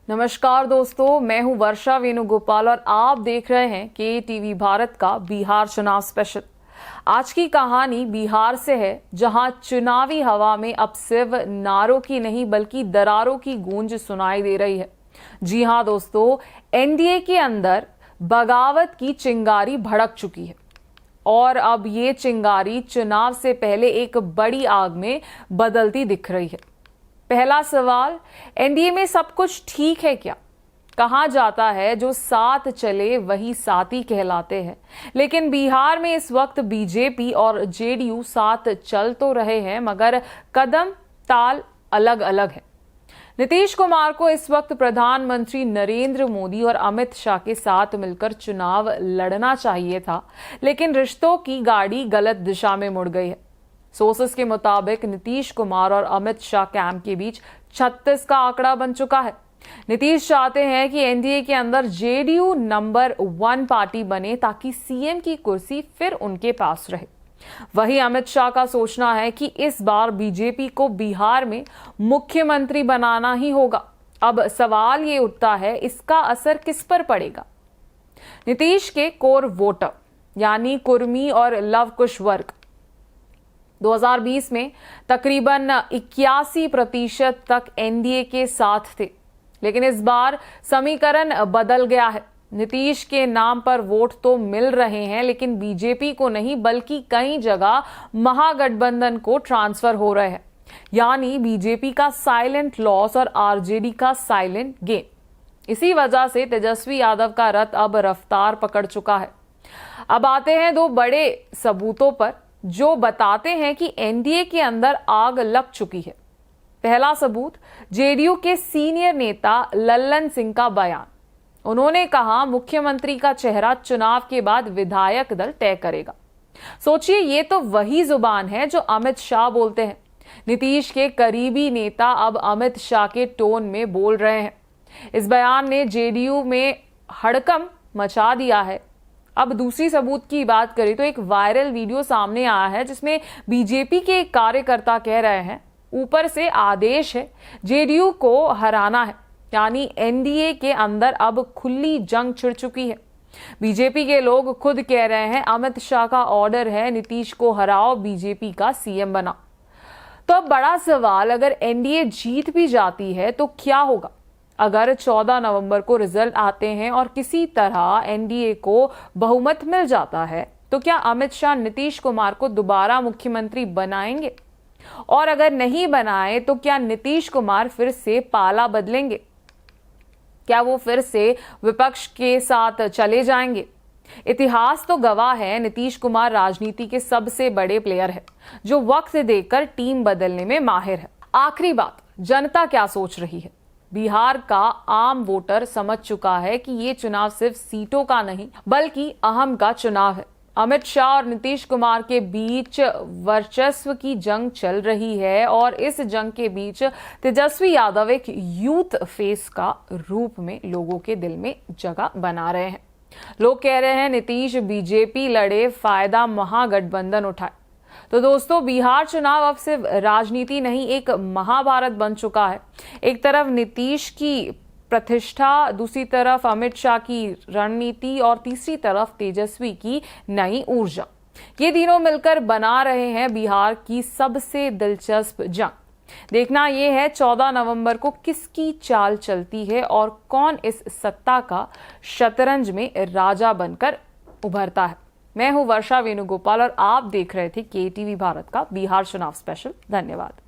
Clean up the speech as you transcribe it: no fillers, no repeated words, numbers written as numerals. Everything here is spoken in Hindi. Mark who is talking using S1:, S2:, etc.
S1: नमस्कार दोस्तों, मैं हूं वर्षा वेणुगोपाल और आप देख रहे हैं के टीवी भारत का बिहार चुनाव स्पेशल। आज की कहानी बिहार से है, जहां चुनावी हवा में अब सिर्फ नारों की नहीं बल्कि दरारों की गूंज सुनाई दे रही है। जी हां दोस्तों, एनडीए के अंदर बगावत की चिंगारी भड़क चुकी है और अब ये चिंगारी चुनाव से पहले एक बड़ी आग में बदलती दिख रही है। पहला सवाल, एनडीए में सब कुछ ठीक है क्या? कहा जाता है जो साथ चले वही साथी कहलाते हैं, लेकिन बिहार में इस वक्त बीजेपी और जेडीयू साथ चल तो रहे हैं मगर कदम ताल अलग अलग है। नीतीश कुमार को इस वक्त प्रधानमंत्री नरेंद्र मोदी और अमित शाह के साथ मिलकर चुनाव लड़ना चाहिए था, लेकिन रिश्तों की गाड़ी गलत दिशा में मुड़ गई है। सोर्सेस के मुताबिक नीतीश कुमार और अमित शाह कैंप के बीच 36 का आंकड़ा बन चुका है। नीतीश चाहते हैं कि एनडीए के अंदर जेडीयू नंबर 1 पार्टी बने ताकि सीएम की कुर्सी फिर उनके पास रहे। वहीं अमित शाह का सोचना है कि इस बार बीजेपी को बिहार में मुख्यमंत्री बनाना ही होगा। अब सवाल ये उठता है, इसका असर किस पर पड़ेगा? नीतीश के कोर वोटर यानी कुर्मी और लव कुश वर्ग 2020 में तकरीबन 81% तक एनडीए के साथ थे, लेकिन इस बार समीकरण बदल गया है। नीतीश के नाम पर वोट तो मिल रहे हैं, लेकिन बीजेपी को नहीं बल्कि कई जगह महागठबंधन को ट्रांसफर हो रहे हैं। यानी बीजेपी का साइलेंट लॉस और आरजेडी का साइलेंट गेन। इसी वजह से तेजस्वी यादव का रथ अब रफ्तार पकड़ चुका है। अब आते हैं दो बड़े सबूतों पर जो बताते हैं कि एनडीए के अंदर आग लग चुकी है। पहला सबूत, जेडीयू के सीनियर नेता लल्लन सिंह का बयान। उन्होंने कहा, मुख्यमंत्री का चेहरा चुनाव के बाद विधायक दल तय करेगा। सोचिए, ये तो वही जुबान है जो अमित शाह बोलते हैं। नीतीश के करीबी नेता अब अमित शाह के टोन में बोल रहे हैं। इस बयान ने जेडीयू में हड़कंप मचा दिया है। अब दूसरी सबूत की बात करें तो एक वायरल वीडियो सामने आया है जिसमें बीजेपी के एक कार्यकर्ता कह रहे हैं, ऊपर से आदेश है, जेडीयू को हराना है। यानी एनडीए के अंदर अब खुली जंग छिड़ चुकी है। बीजेपी के लोग खुद कह रहे हैं, अमित शाह का ऑर्डर है, नीतीश को हराओ, बीजेपी का सीएम बनाओ। तो अब बड़ा सवाल, अगर एनडीए जीत भी जाती है तो क्या होगा? अगर 14 नवंबर को रिजल्ट आते हैं और किसी तरह एनडीए को बहुमत मिल जाता है, तो क्या अमित शाह नीतीश कुमार को दोबारा मुख्यमंत्री बनाएंगे? और अगर नहीं बनाए तो क्या नीतीश कुमार फिर से पाला बदलेंगे? क्या वो फिर से विपक्ष के साथ चले जाएंगे? इतिहास तो गवाह है, नीतीश कुमार राजनीति के सबसे बड़े प्लेयर है जो वक्त देकर टीम बदलने में माहिर है। आखिरी बात, जनता क्या सोच रही है? बिहार का आम वोटर समझ चुका है कि ये चुनाव सिर्फ सीटों का नहीं बल्कि अहम का चुनाव है। अमित शाह और नीतीश कुमार के बीच वर्चस्व की जंग चल रही है और इस जंग के बीच तेजस्वी यादव एक यूथ फेस का रूप में लोगों के दिल में जगह बना रहे हैं। लोग कह रहे हैं, नीतीश बीजेपी लड़े, फायदा महागठबंधन उठाए। तो दोस्तों, बिहार चुनाव अब सिर्फ राजनीति नहीं, एक महाभारत बन चुका है। एक तरफ नीतीश की प्रतिष्ठा, दूसरी तरफ अमित शाह की रणनीति और तीसरी तरफ तेजस्वी की नई ऊर्जा। ये तीनों मिलकर बना रहे हैं बिहार की सबसे दिलचस्प जंग। देखना यह है 14 नवंबर को किसकी चाल चलती है और कौन इस सत्ता का शतरंज में राजा बनकर उभरता है। मैं हूं वर्षा वेणुगोपाल और आप देख रहे थे के टीवी भारत का बिहार चुनाव स्पेशल। धन्यवाद।